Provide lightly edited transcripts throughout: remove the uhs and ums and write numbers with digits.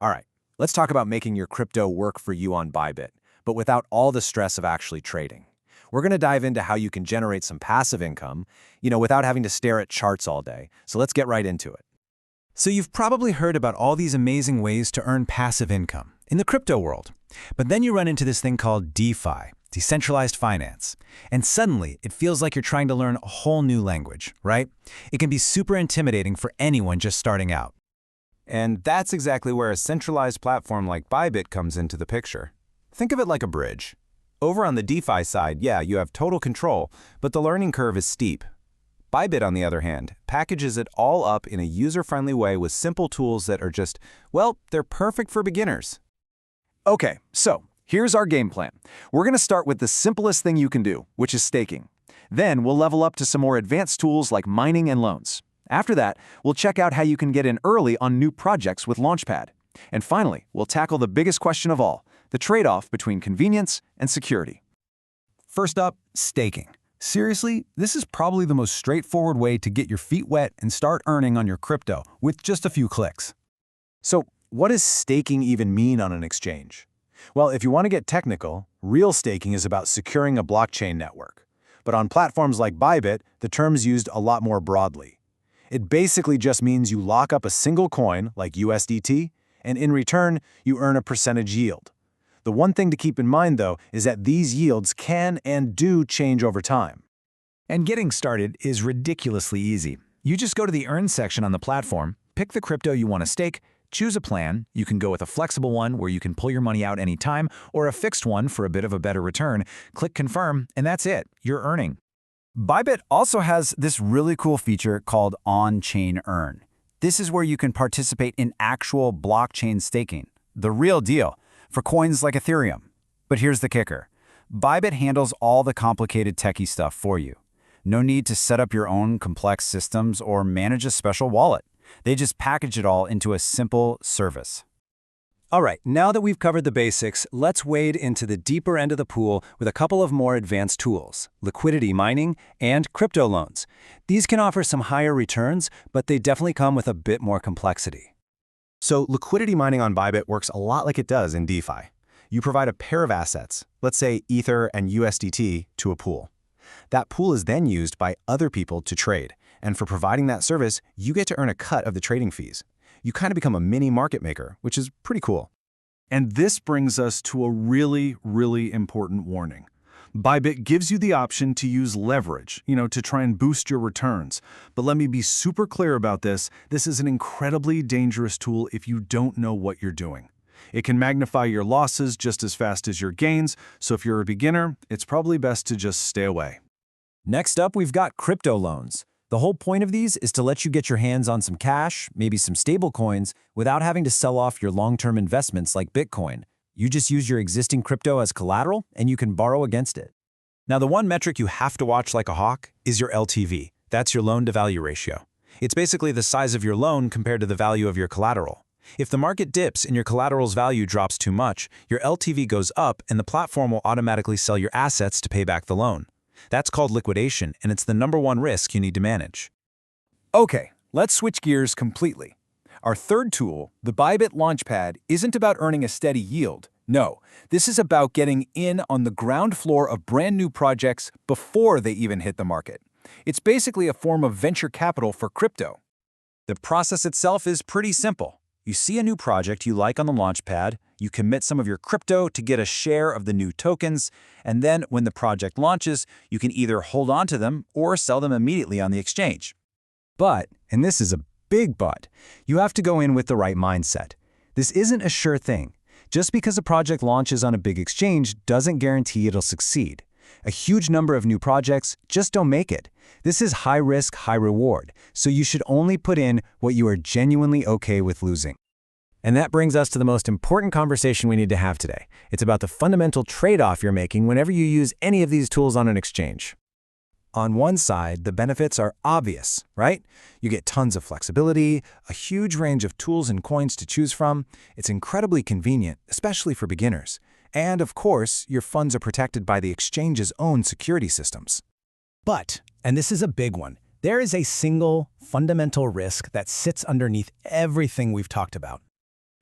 All right, let's talk about making your crypto work for you on Bybit, but without all the stress of actually trading. We're going to dive into how you can generate some passive income, without having to stare at charts all day. So let's get right into it. So you've probably heard about all these amazing ways to earn passive income in the crypto world. But then you run into this thing called DeFi, decentralized finance. And suddenly, it feels like you're trying to learn a whole new language, right? It can be super intimidating for anyone just starting out. And that's exactly where a centralized platform like Bybit comes into the picture. Think of it like a bridge. Over on the DeFi side, yeah, you have total control, but the learning curve is steep. Bybit, on the other hand, packages it all up in a user-friendly way with simple tools that are just, well, they're perfect for beginners. Okay, so here's our game plan. We're going to start with the simplest thing you can do, which is staking. Then we'll level up to some more advanced tools like mining and loans. After that, we'll check out how you can get in early on new projects with Launchpad. And finally, we'll tackle the biggest question of all, the trade-off between convenience and security. First up, staking. Seriously, this is probably the most straightforward way to get your feet wet and start earning on your crypto with just a few clicks. So, what does staking even mean on an exchange? Well, if you want to get technical, real staking is about securing a blockchain network. But on platforms like Bybit, the term's used a lot more broadly. It basically just means you lock up a single coin, like USDT, and in return, you earn a percentage yield. The one thing to keep in mind, though, is that these yields can and do change over time. And getting started is ridiculously easy. You just go to the Earn section on the platform, pick the crypto you want to stake, choose a plan. You can go with a flexible one where you can pull your money out anytime, or a fixed one for a bit of a better return. Click Confirm, and that's it. You're earning. Bybit also has this really cool feature called On-Chain Earn. This is where you can participate in actual blockchain staking, the real deal, for coins like Ethereum. But here's the kicker. Bybit handles all the complicated techie stuff for you. No need to set up your own complex systems or manage a special wallet. They just package it all into a simple service. All right, now that we've covered the basics, let's wade into the deeper end of the pool with a couple of more advanced tools, liquidity mining and crypto loans. These can offer some higher returns, but they definitely come with a bit more complexity. So liquidity mining on Bybit works a lot like it does in DeFi. You provide a pair of assets, let's say Ether and USDT, to a pool. That pool is then used by other people to trade, and for providing that service, you get to earn a cut of the trading fees. You kind of become a mini market maker, which is pretty cool. And this brings us to a really, really important warning. Bybit gives you the option to use leverage, to try and boost your returns. But let me be super clear about this. This is an incredibly dangerous tool if you don't know what you're doing. It can magnify your losses just as fast as your gains, so if you're a beginner, it's probably best to just stay away. Next up, we've got crypto loans. The whole point of these is to let you get your hands on some cash, maybe some stable coins, without having to sell off your long-term investments like Bitcoin. You just use your existing crypto as collateral, and you can borrow against it. Now, the one metric you have to watch like a hawk is your LTV. That's your loan-to-value ratio. It's basically the size of your loan compared to the value of your collateral. If the market dips and your collateral's value drops too much, your LTV goes up and the platform will automatically sell your assets to pay back the loan. That's called liquidation, and it's the #1 risk you need to manage. Okay, let's switch gears completely. Our third tool, the Bybit Launchpad, isn't about earning a steady yield. No, this is about getting in on the ground floor of brand new projects before they even hit the market. It's basically a form of venture capital for crypto. The process itself is pretty simple. You see a new project you like on the Launchpad, you commit some of your crypto to get a share of the new tokens, and then when the project launches, you can either hold on to them or sell them immediately on the exchange. But, and this is a big but, you have to go in with the right mindset. This isn't a sure thing. Just because a project launches on a big exchange doesn't guarantee it'll succeed. A huge number of new projects just don't make it. This is high risk, high reward, so you should only put in what you are genuinely okay with losing. And that brings us to the most important conversation we need to have today. It's about the fundamental trade-off you're making whenever you use any of these tools on an exchange. On one side, the benefits are obvious, right? You get tons of flexibility, a huge range of tools and coins to choose from. It's incredibly convenient, especially for beginners. And of course, your funds are protected by the exchange's own security systems. But, and this is a big one, there is a single fundamental risk that sits underneath everything we've talked about.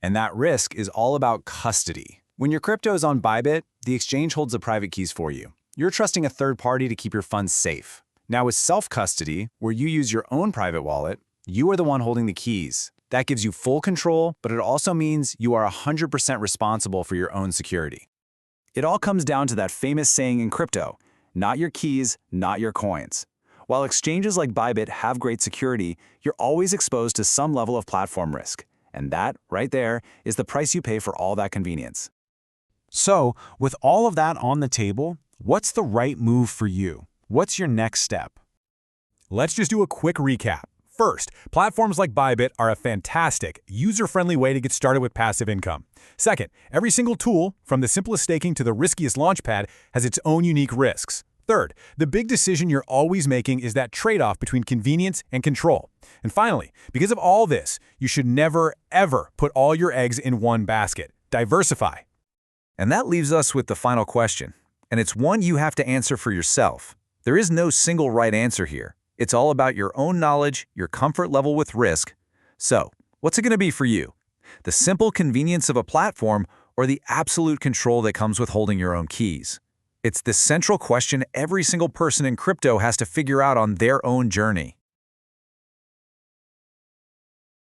And that risk is all about custody. When your crypto is on Bybit, the exchange holds the private keys for you. You're trusting a third party to keep your funds safe. Now with self-custody, where you use your own private wallet, you are the one holding the keys. That gives you full control, but it also means you are 100% responsible for your own security. It all comes down to that famous saying in crypto, not your keys, not your coins. While exchanges like Bybit have great security, you're always exposed to some level of platform risk. And that, right there, is the price you pay for all that convenience. So, with all of that on the table, what's the right move for you? What's your next step? Let's just do a quick recap. First, platforms like Bybit are a fantastic, user-friendly way to get started with passive income. Second, every single tool, from the simplest staking to the riskiest launchpad, has its own unique risks. Third, the big decision you're always making is that trade-off between convenience and control. And finally, because of all this, you should never, ever put all your eggs in one basket. Diversify. And that leaves us with the final question. And it's one you have to answer for yourself. There is no single right answer here. It's all about your own knowledge, your comfort level with risk. So, what's it going to be for you? The simple convenience of a platform or the absolute control that comes with holding your own keys? It's the central question every single person in crypto has to figure out on their own journey.